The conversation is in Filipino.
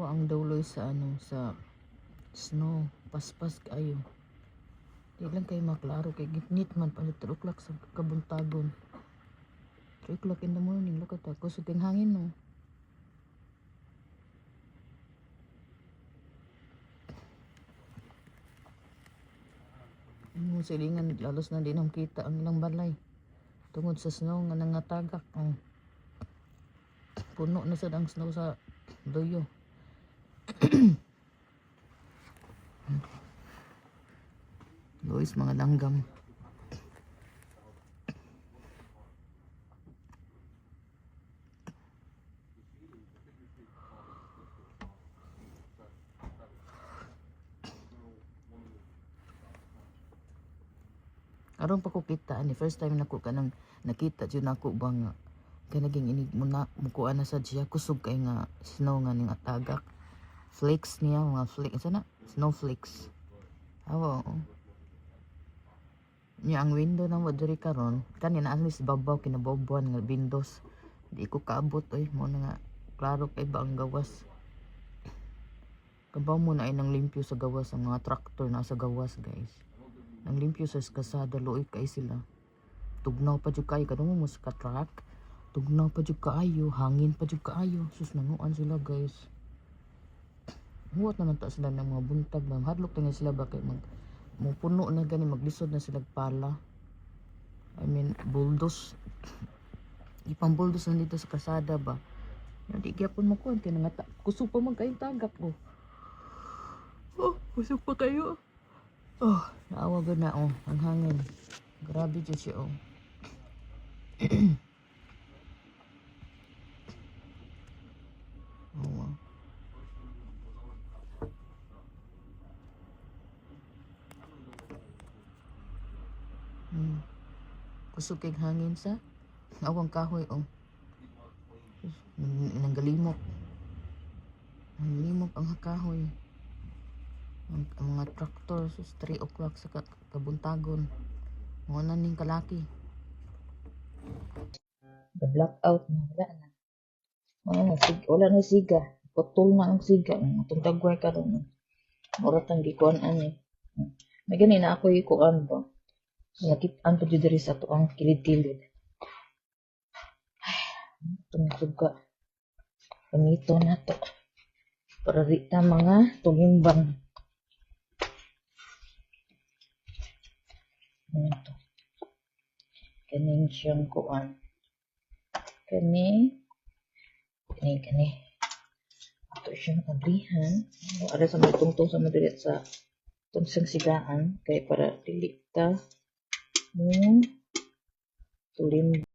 ang dawloy sa sa snow, paspas kayo. Di lang kayo maklaro kay gitnit man pa 3 o'clock sa kabuntagon. 3 o'clock in the morning, look at that. Kusog ang hangin no. Silingan, lalos na din ang kita ang ilang balay. Tungod sa snow nga nangatagak. Puno na sad ang snow sa duyo. Guys, mga langgam. Aron pa ko kita ani first time nako kanang nakita jud nako ba nga kay naging inig mo na mukuan na sad siya kusog kay nga snow nga ning atagak. Flakes niya mga flakes sana snowflakes. Awa niya ang window na mo diri karon kanina at least babaw kinabobuan nga windows. Di ko kaabot oy mo na nga klaro kay ba ang gawas. Kabaw mo na ay nang limpyo sa gawas ang mga traktor na sa gawas guys. Ang limpyo sa kasada luoy kay sila. Tugnaw pa jud kayo kadung mo sa truck. Tugnaw pa jud kaayo, hangin pa jud kaayo. Sus nanguan sila guys. Huwat naman ta sila ng mga buntag na hadlok tingin sila ba kay mo puno na gani maglisod na sila pala. I mean bulldoze. Ipang bulldoze na dito sa kasada ba. Hindi gyapon mo kon kay nga kusog pa man kayo tagak oh. Oh, kusog pa kayo. Oh, naawa gud na oh, ang hangin. Grabe jud siya oh. Oh. Kusog kay hangin sa awang kahoy oh. Nanggalimok. Nanggalimok ang kahoy. Ang mga traktor sus 3 o'clock sa kabuntagon. Mo na ning kalaki. Blackout na wala na. Wala na siga. Putol na ang siga. Itong tagway karon. Orat ang gikuan ani. May gani na ako ikuan ba. Nakitaan pa jud diri sa tuang kilid-kilid. Itong suga. Gamito na to. Para rita mga tugimbang. Ito. Kaning siyang kuan. Kani. Ito siyang abrihan. Ada sa magtungtong sa madalit sa tungsang sigaan. Kaya para dilikta mo tulim